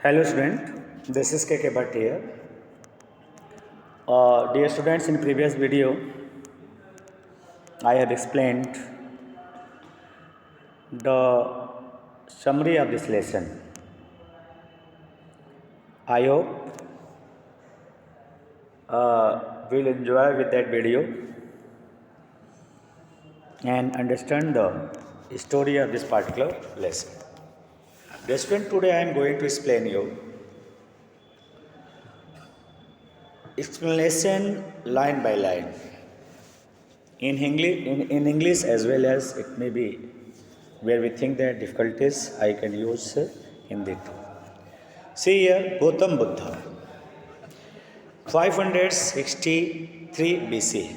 Hello student, this is KK Bhatt here. Dear students, in previous video I have explained the summary of this lesson. I hope will enjoy with that video and understand the story of this particular lesson. Dear student, today I am going to explain you explanation line by line. In English as well as it may be where we think there are difficulties, I can use Hindi too. See here, Gautam Buddha, 563 BC,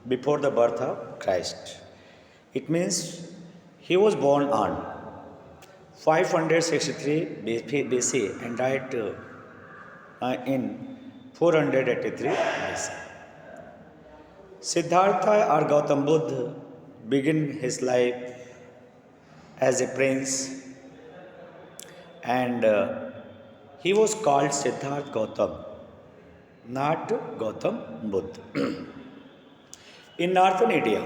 before the birth of Christ. It means he was born on 563 BC and died in 483 BC. Siddhartha or Gautam Buddha began his life as a prince and he was called Siddhartha Gautam, not Gautam Buddha. In northern India,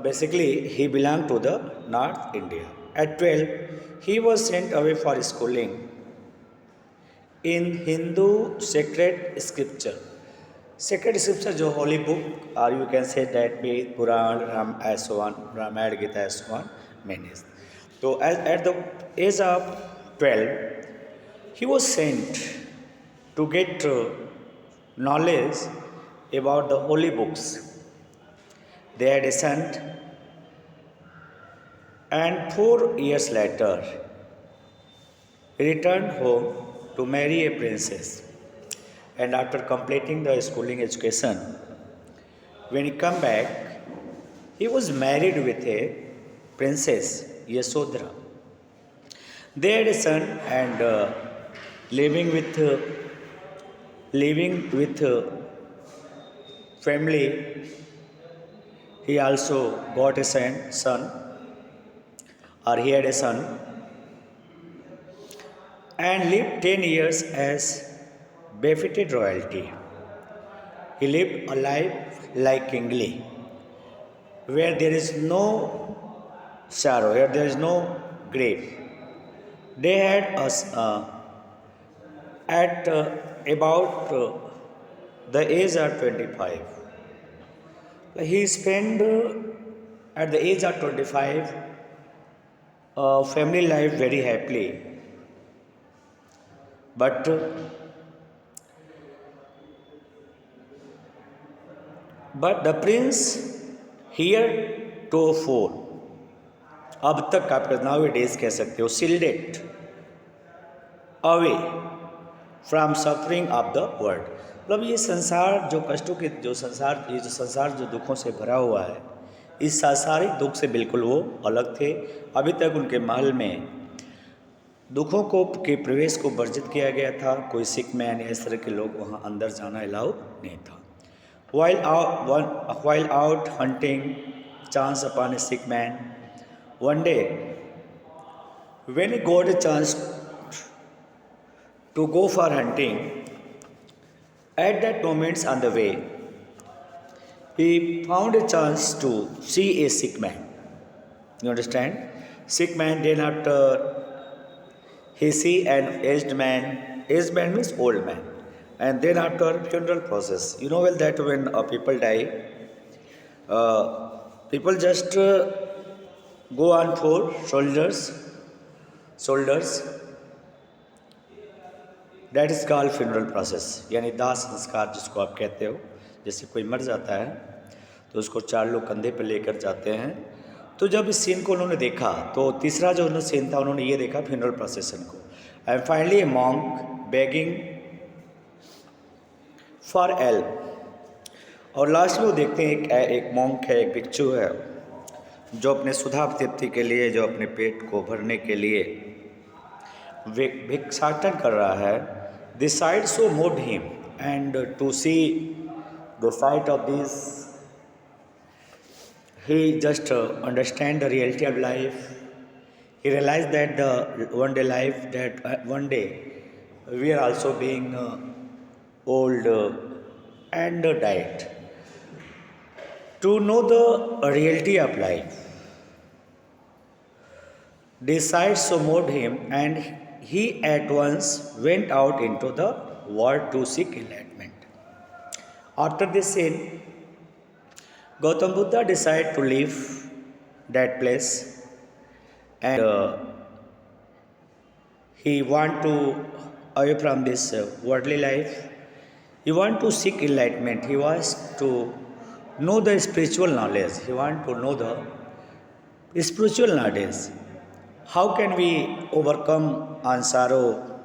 basically he belonged to the North India. At 12, he was sent away for schooling in Hindu sacred scripture. Sacred scripture जो holy book, or you can say that be Puran, Ram, as so on, Ramayana, Gita, as so on, many. So at the age of 12, he was sent to get knowledge about the holy books. They had a son, and 4 years later, he returned home to marry a princess. And after completing the schooling education, when he come back, he was married with a princess, Yasodhara. They had a son and living with family. He also got a son, or he had a son, and lived 10 years as befitted royalty. He lived a life like kingly, where there is no sorrow, where there is no grief. They had us at about the age of 25. He spent at the age of 25 family life very happily, but the prince heretofore, अब तक आप now days कह सकते हो, shielded away from suffering of the world. मतलब ये संसार जो कष्टों के जो संसार जो दुखों से भरा हुआ है, इस सांसारिक दुख से बिल्कुल वो अलग थे. अभी तक उनके महल में दुखों को के प्रवेश को वर्जित किया गया था. कोई सिक मैन या इस तरह के लोग वहाँ अंदर जाना अलाउ नहीं था. While out hunting, chance upon a sick man. One day, when he got a chance to go for hunting, at that moment on the way, he found a chance to see a sick man. You understand? Sick man, then after he see an aged man means old man. And then after funeral process, you know well that when people die, people just go on for shoulders. That is called funeral process. यानी दाह संस्कार जिसको आप कहते हो. जैसे कोई मर जाता है तो उसको 4 लोग कंधे पर लेकर जाते हैं. तो जब इस सीन को उन्होंने देखा तो तीसरा जो उन्होंने सीन था, उन्होंने ये देखा funeral procession को. And finally a monk begging for help. और लास्ट में वो देखते हैं एक मॉन्क है, एक भिक्षु है, जो अपने सुधा तृप्ति के लिए, जो अपने पेट को भरने के लिए भिक्षाटन कर रहा है. This sight so moved him and to see the sight of this he just understand the reality of life. He realized that the one day life, that one day we are also being old and died. To know the reality of life, decides so moved him, and he at once went out into the world to seek enlightenment. After this scene, Gautam Buddha decided to leave that place, and he want to away from this worldly life. He want to seek enlightenment. He wants to know the spiritual knowledge. He want to know the spiritual knowledge. How can we overcome our sorrow?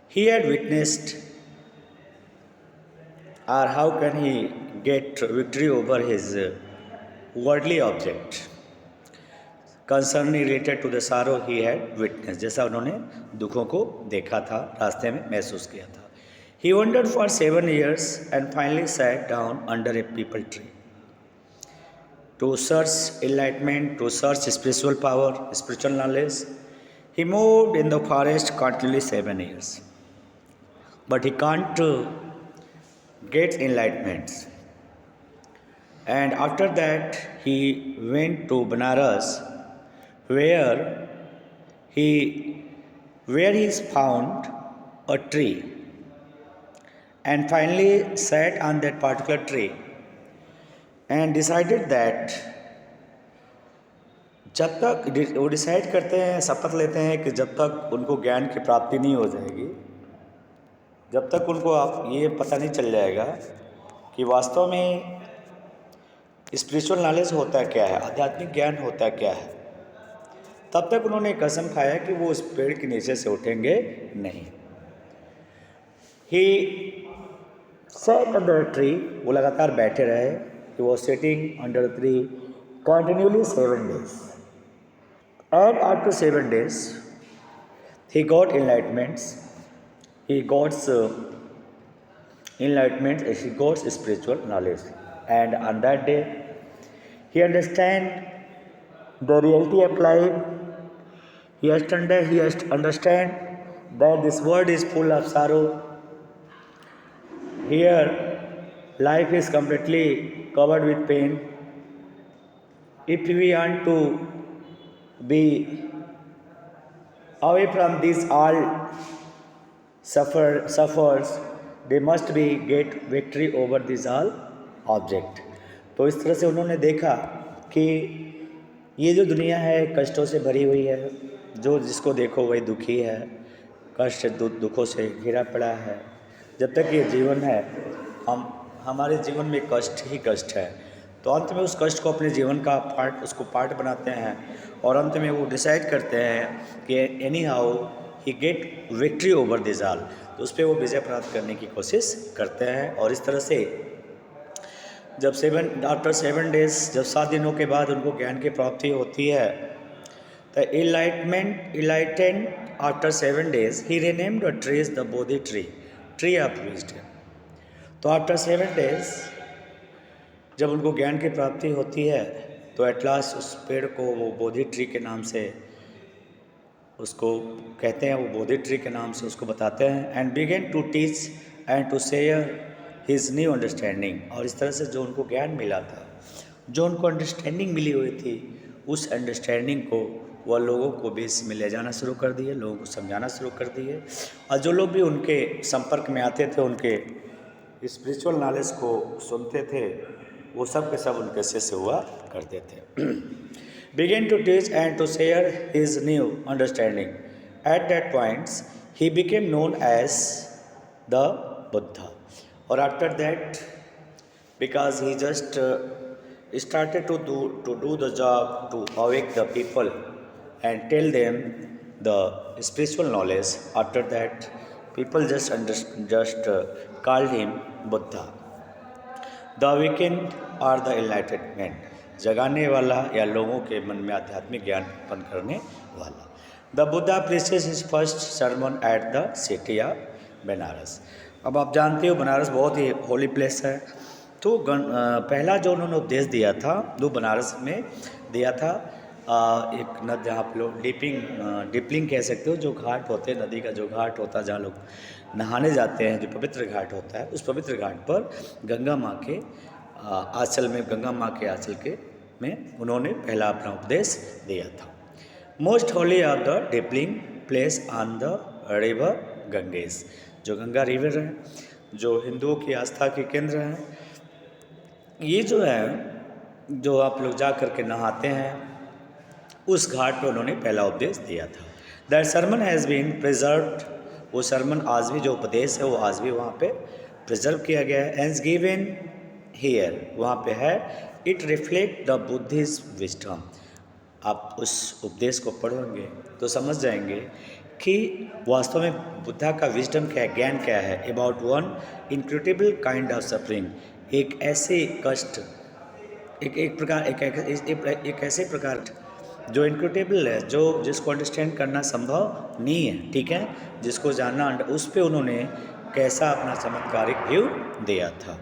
He had witnessed, or how can he get victory over his worldly object? Concern related to the sorrow he had witness, जैसा उन्होंने दुखों को देखा था, रास्ते में महसूस किया था. He wandered for 7 years and finally sat down under a peepal tree to search enlightenment, to search spiritual power, spiritual knowledge. He moved in the forest continually 7 years, but he can't get enlightenment. And after that, he went to Banaras, where he found a tree, and finally sat on that particular tree and decided that जब तक वो decide करते हैं, शपथ लेते हैं कि जब तक उनको ज्ञान की प्राप्ति नहीं हो जाएगी, जब तक उनको आप ये पता नहीं चल जाएगा कि वास्तव में स्पिरिचुअल नॉलेज होता क्या है, आध्यात्मिक ज्ञान होता क्या है, तब तक उन्होंने कसम खाया कि वो उस पेड़ के नीचे से उठेंगे नहीं. ही sat under a tree, वो लगातार बैठे रहे. He was sitting under a tree continually 7 days. And after 7 days, he got enlightenment. He got enlightenment. He got spiritual knowledge. And on that day, he understand the reality of life. He understand that this world is full of sorrow. Here, life is completely covered with pain. If we want to be away from these all suffers, they must be get victory over these all object. तो इस तरह से उन्होंने देखा कि ये जो दुनिया है कष्टों से भरी हुई है, जो जिसको देखो वही दुखी है, कष्ट दुखों से घिरा पड़ा है. जब तक ये जीवन है, हमारे जीवन में कष्ट ही कष्ट है. तो अंत में उस कष्ट को अपने जीवन का पार्ट बनाते हैं, और अंत में वो डिसाइड करते हैं कि any how he get victory over this all. तो उस पर वो विजय प्राप्त करने की कोशिश करते हैं. और इस तरह से जब आफ्टर 7 days, जब 7 दिनों के बाद उनको ज्ञान की प्राप्ति होती है, तो enlightened after 7 days, he renamed a tree the Bodhi tree of wisdom. तो आफ्टर 7 days जब उनको ज्ञान की प्राप्ति होती है, तो एट लास्ट उस पेड़ को वो बोधि ट्री के नाम से उसको कहते हैं, वो बोधि ट्री के नाम से उसको बताते हैं. And began to teach and to share his new understanding. और इस तरह से जो उनको ज्ञान मिला था, जो उनको अंडरस्टैंडिंग मिली हुई थी, उस अंडरस्टैंडिंग को वह लोगों को बेस में ले जाना शुरू कर दिए, लोगों को समझाना शुरू कर दिए. और जो लोग भी उनके संपर्क में आते थे, उनके स्पिरिचुअल नॉलेज को सुनते थे, वो सब के सब उनके शिष्य हुआ करते थे. Began to teach and to share his new understanding. At that points he became known as the Buddha. और after that, because he just started to do the job to awake the people and tell them the spiritual knowledge. After that, people just called him Buddha, the awakened or the enlightenment, जगाने वाला या लोगों के मन में आध्यात्मिक ज्ञान उत्पन्न करने वाला. The Buddha preaches his first sermon at the city of Banaras. अब आप जानते हो बनारस बहुत ही होली प्लेस है. तो पहला जो उन्होंने उपदेश दिया था वो बनारस में दिया था, एक नद आप लोग डिपलिंग कह सकते हो, जो घाट होते हैं, नदी का जो घाट होता है जहाँ लोग नहाने जाते हैं, जो पवित्र घाट होता है, उस पवित्र घाट पर गंगा माँ के आंचल में, गंगा माँ के आंचल के में उन्होंने पहला अपना उपदेश दिया था। Most holy of the dipping place on the river Ganges, जो गंगा रिवर है, जो हिंदुओं की आस्था के केंद्र हैं, ये जो है, जो आप लोग जा कर के नहाते हैं, उस घाट पर उन्होंने पहला उपदेश दिया था। That sermon has been preserved, वो सरमन आज भी, जो उपदेश है वो आज भी वहाँ पे प्रिजर्व किया गया है। एंड गिवन हियर, वहाँ पे है। It reflect the Buddhist wisdom. आप उस उपदेश को पढ़ोगे तो समझ जाएंगे कि वास्तव में बुद्धा का विजडम क्या है, ज्ञान क्या है। About one incredible kind of suffering, एक ऐसे कष्ट, एक ऐसे प्रकार जो इनक्रेडिबल है, जो जिसको अंडरस्टैंड करना संभव नहीं है, ठीक है, जिसको जानना, उस पे उन्होंने कैसा अपना चमत्कारिक व्यू दिया था।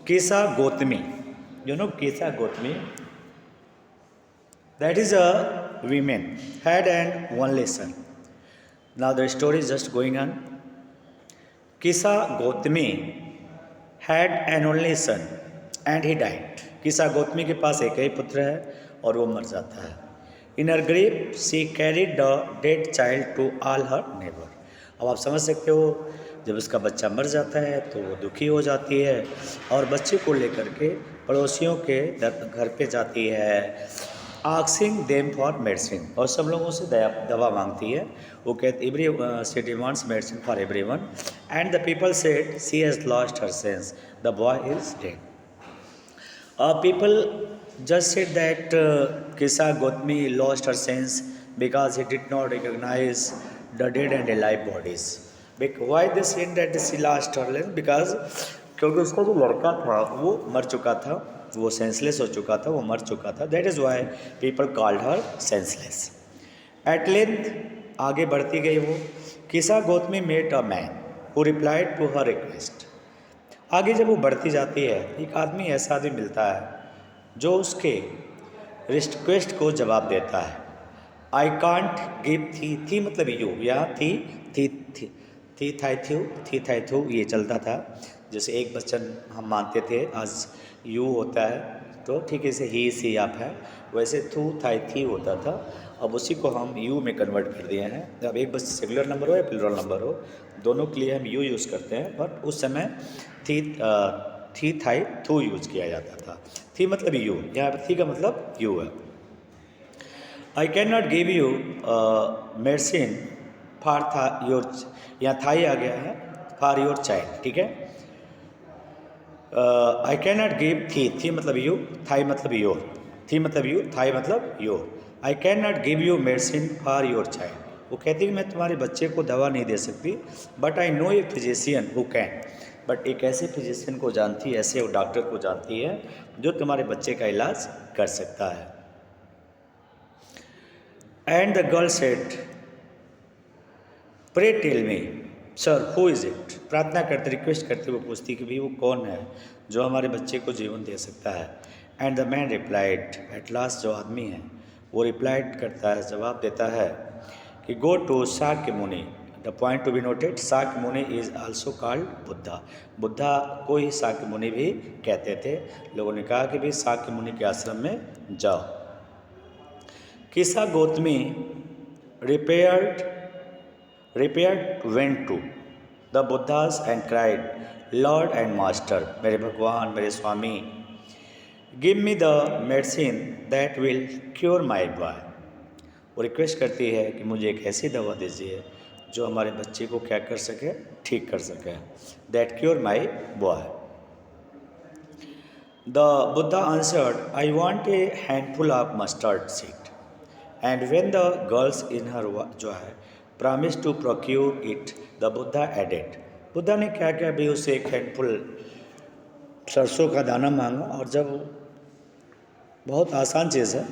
केसा गौतमी, यू नो केसा Gautami, that is a woman had an only son. Now the story is just going on. Kisa Gautami had an only son and he died. किसा गौतमी के पास एक ही पुत्र है और वो मर जाता है। In her grief she carried the dead child to all her neighbour. अब आप समझ सकते हो, जब उसका बच्चा मर जाता है तो वो दुखी हो जाती है और बच्चे को लेकर के पड़ोसियों के घर पे जाती है, आस्किंग देम फॉर मेडिसिन, और सब लोगों से दवा मांगती है। वो कहते every she demands medicine for everyone and the people said she has lost her sense, the boy is dead. People just said that Kisa Gautami lost her sense because he did not recognize the dead and alive bodies. Why they said that she lost her sense? Because क्योंकि उसका जो लड़का था वो मर चुका था, वो सेंसलेस हो चुका था, वो मर चुका था। That is why people called her senseless. At length आगे बढ़ती गई वो। Kisa Gautami met a man who replied to her request. आगे जब वो बढ़ती जाती है, एक आदमी ऐसा आदमी मिलता है जो उसके रिक्वेस्ट को जवाब देता है। आई कांट गिव थी मतलब यू, यहाँ थी थू ये चलता था। जैसे एक वचन हम मानते थे, आज यू होता है तो ठीक है, जैसे ही सी आप है, वैसे थी होता था। अब उसी को हम यू में कन्वर्ट कर दिए हैं। अब एक बस सिंगुलर नंबर हो या प्लूरल नंबर हो, दोनों के लिए हम यू यूज़ करते हैं, बट उस समय थाई थू यूज किया जाता था। थी मतलब यू, यहाँ पर थी का मतलब यू है। I can not give you medicine for your, यहाँ थाई आ गया है, फॉर योर चाइल्ड, ठीक है। आई कैन नॉट गिव थी मतलब यू, थाई मतलब योर, थी मतलब यू, थाई मतलब your. I can not give you medicine for your child, वो कहती है मैं तुम्हारे बच्चे को दवा नहीं दे सकती, but I know a physician who can, but एक ऐसे फिजिशियन को जानती है, ऐसे वो डॉक्टर को जानती है जो तुम्हारे बच्चे का इलाज कर सकता है। And the girl said pray tell me sir who is it, प्रार्थना करते, रिक्वेस्ट करते हुए पूछती कि भाई वो कौन है जो हमारे बच्चे को जीवन दे सकता है। And the man replied, at last जो आदमी है वो रिप्लाइड करता है, जवाब देता है कि गो to Shakya Muni. The point to be noted, Shakya Muni is also called Buddha. Buddha को ही शाक्य मुनि भी कहते थे। लोगों ने कहा कि भाई शाक्य मुनि के आश्रम में जाओ। किसा Gautami repaired went to the Buddhas and cried, Lord and Master, मेरे भगवान, मेरे स्वामी, give me the medicine that will cure my boy। वो रिक्वेस्ट करती है कि मुझे एक ऐसी दवा दीजिए जो हमारे बच्चे को क्या कर सके, ठीक कर सके। That cure my boy। The Buddha answered, I want a handful of mustard seed। And when the girls in her जो है promised to procure it, the Buddha added। Buddha ने क्या किया भी, उसे एक हैंडफुल सरसों का दाना मांगा, और जब बहुत आसान चीज़ है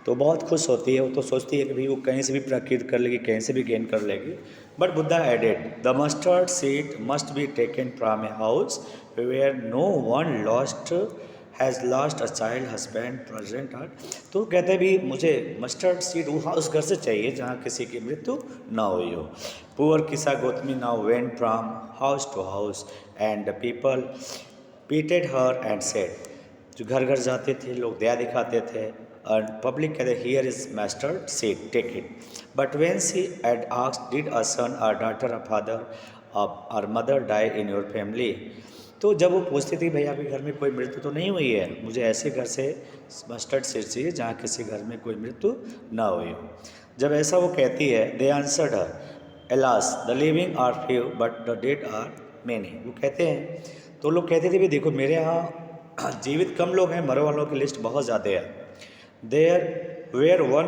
तो बहुत खुश होती है। वो तो सोचती है कि भाई वो कहीं से भी प्राकृत कर लेगी, कहीं से भी गेन कर लेगी। But Buddha added, the mustard seed must be taken from a house where no one lost has lost a child husband present her. तो कहते हैं भी मुझे मस्टर्ड सीड उस घर से चाहिए जहाँ किसी की मृत्यु ना हुई हो। Poor Kisa Gotami now went from house to house and people pitied her and said. जो घर घर जाते थे लोग दया दिखाते थे और पब्लिक कहते here is mustard seed take it. But when she had asked did a son or daughter a father or mother die in your family. तो जब वो पूछती थी भैया आपके घर में कोई मृत्यु तो नहीं हुई है, मुझे ऐसे घर से मस्टर्ड सीड चाहिए जहाँ किसी घर में कोई मृत्यु ना हुई हो। जब ऐसा वो कहती है they answered her alas the living are few but the dead are many. वो कहते हैं तो लोग कहते थे भी देखो मेरे यहाँ जीवित कम लोग हैं, मरे वालों की लिस्ट बहुत ज़्यादा है। There were one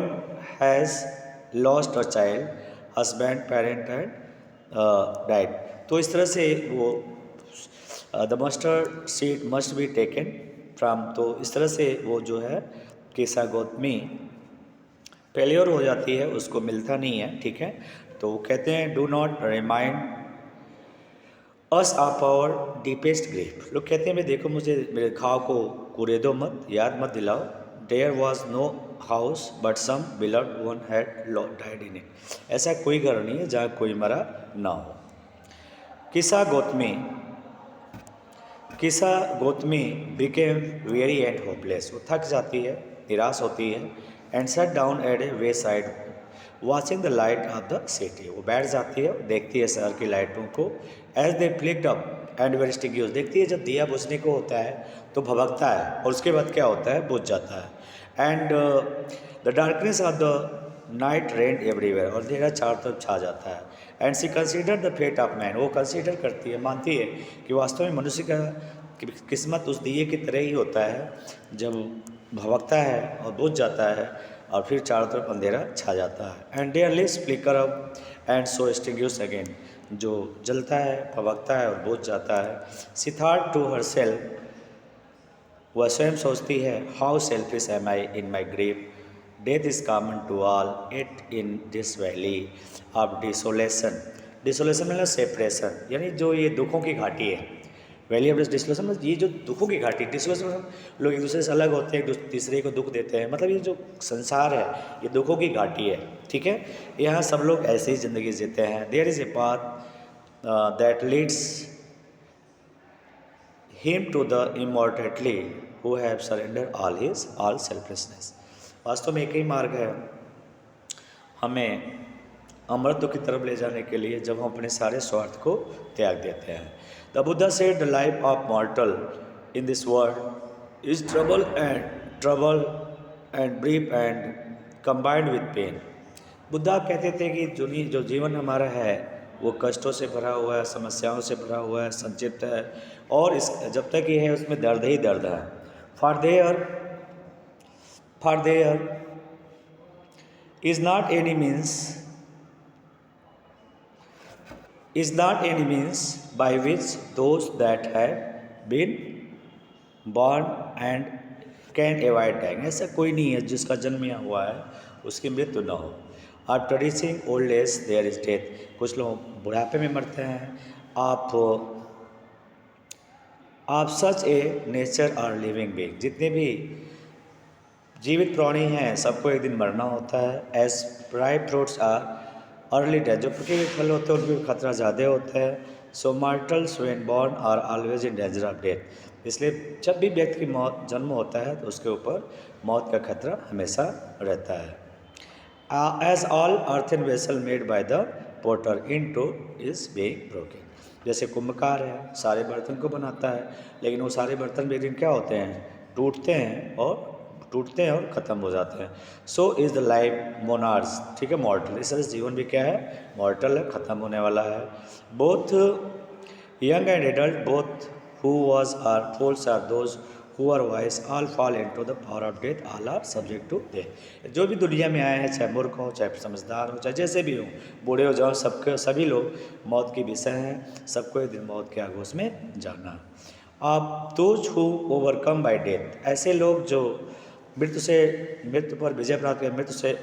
has lost a child husband parent and died. तो इस तरह से वो the mustard seed must be taken from. तो इस तरह से वो जो है केसा गौतमी फेलियर हो जाती है, उसको मिलता नहीं है। ठीक है, तो वो कहते हैं do not remind us of our deepest grief. लोग कहते हैं मैं देखो मुझे मेरे घाव को कुरेदो मत, याद मत दिलाओ। There was no house but some beloved one had died in it. ऐसा कोई घर नहीं है जहाँ कोई मरा ना हो। Kisa Gotami became very and hopeless. वो थक जाती है, निराश होती है। And sat down at a wayside watching the light of the city. वो बैठ जाती है, देखती है शहर की लाइटों को। As they flicked up and were extinguished. देखती है जब दिया बुझने को होता है तो भभकता है और उसके बाद क्या होता है, बुझ जाता है। And the darkness of the night reigned everywhere. और अंधेरा चारों तरफ छा जाता है। And she consider the fate of man. वो कंसीडर करती है, मानती है कि वास्तव में मनुष्य का किस्मत उस दिए की तरह ही होता है जब भभकता है और बुझ जाता है और फिर चारों तरफ अंधेरा छा जाता है। And their lives flicker up and so extinguish again. जो जलता है, भभकता है और बुझ जाता है। She thought to herself. वह स्वयं सोचती है how selfish am I in my grief. Death is common to all it in this valley of desolation. Desolation मतलब सेपरेशन, यानी जो ये दुखों की घाटी है। वैली ऑफ डिसोलेशन मतलब ये जो दुखों की घाटी। डिसोलेशन मतलब लोग एक दूसरे से अलग होते हैं, एक तीसरे को दुख देते हैं। मतलब ये जो संसार है ये दुखों की घाटी है। ठीक है, यहाँ सब लोग ऐसे ही ज़िंदगी जीते हैं। There is a path that leads him to the immortality who have surrendered all selflessness। वास्तव में एक ही मार्ग है हमें अमृत की तरफ ले जाने के लिए जब हम अपने सारे स्वार्थ को त्याग देते हैं। The Buddha said the life of mortal in this world is trouble and brief and combined with pain. Buddha कहते थे कि जो जीवन हमारा है वो कष्टों से भरा हुआ है, समस्याओं से भरा हुआ है, संचित है और इस जब तक ये है उसमें दर्द ही दर्द है। For there is not any means by which those that have been born and can avoid dying. ऐसा कोई नहीं है जिसका जन्म यहाँ हुआ है उसकी मृत्यु न हो। After reaching old age there is death. कुछ लोग बुढ़ापे में मरते हैं। आप such a nature are living being. जितने भी जीवित प्राणी हैं सबको एक दिन मरना होता है। As ripe fruits are early death. जो पके हुए फल होते हैं उनमें खतरा ज़्यादा होता है। So mortals when born are always in danger of death. इसलिए जब भी व्यक्ति की जन्म होता है तो उसके ऊपर मौत का खतरा हमेशा रहता है। As all earthen vessel made by the potter in two is being broken. जैसे कुंभकार है सारे बर्तन को बनाता है, लेकिन वो सारे बर्तन भी एक दिन क्या होते हैं, टूटते हैं और ख़त्म हो जाते हैं। So is the life mortals. ठीक है, मॉर्टल। इस तरह से जीवन भी क्या है, मॉर्टल है, ख़त्म होने वाला है। Both young and adult both who was are fools are those who are wise all fall into the power of death all are subject to death. जो भी दुनिया में आए हैं, चाहे मूर्ख हो, चाहे समझदार हो, चाहे जैसे भी हो, बूढ़े हो जाओ, सभी लोग मौत की विषय हैं। सबको एक दिन मौत के आगोश में जाना। आप those who overcome by death. ऐसे लोग जो मृत्यु पर विजय प्राप्त करें, मृत्यु से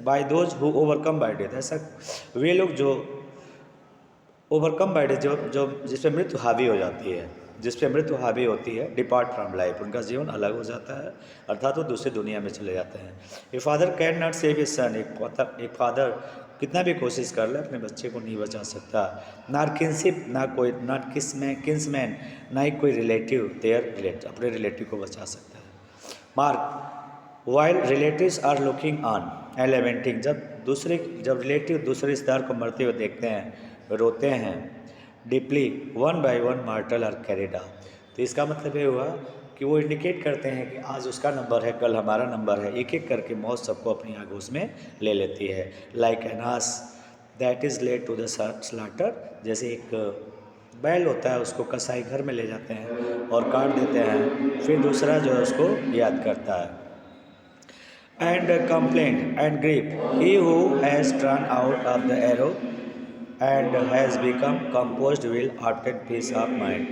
by those who overcome by death. ऐसा वे लोग जो ओवरकम बाय डेथ, जो जिसमें मृत्यु हावी हो जाती है। जिस पे मृत्यु हावी होती है, डिपार्ट फ्रॉम लाइफ, उनका जीवन अलग हो जाता है, अर्थात वो दूसरी दुनिया में चले जाते हैं। A father can not save his son, एक फादर कितना भी कोशिश कर ले अपने बच्चे को नहीं बचा सकता। नॉट किनशिप, ना कोई, नॉट किन्समैन, ना ही कोई रिलेटिव अपने रिलेटिव को बचा सकता है। Mark, while relatives are looking on and lamenting, जब रिलेटिव दूसरे रिश्तेदार को मरते हुए देखते हैं, रोते हैं, deeply, one by one mortal are carried out, तो इसका मतलब ये हुआ कि वो इंडिकेट करते हैं कि आज उसका नंबर है, कल हमारा नंबर है, एक एक करके मौत सबको अपनी आगोश में ले लेती है। Like an ass that is led to the slaughter, जैसे एक बैल होता है उसको कसाई घर में ले जाते हैं और काट देते हैं, फिर दूसरा जो है उसको याद करता है। And complaint and grief, he who has turned out of the arrow and has become composed will obtain peace of mind।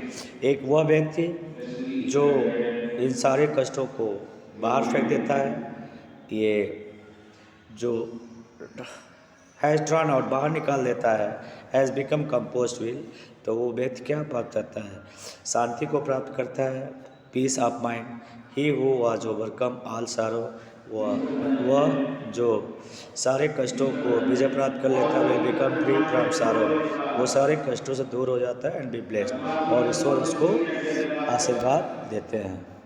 एक वह व्यक्ति जो इन सारे कष्टों को बाहर फेंक देता है, ये जो हैज़ टर्न आउट बाहर निकाल देता है, हैज़ बिकम कंपोस्ट विल, तो वो व्यक्ति क्या प्राप्त करता है, शांति को प्राप्त करता है, peace of mind. He who was overcome all sorrow, वह जो सारे कष्टों को विजय प्राप्त कर लेता है, विल बिकम फ्री फ्रॉम सारो, वो सारे कष्टों से दूर हो जाता है, एंड बी ब्लेस्ड, और ईश्वर उसको आशीर्वाद देते हैं।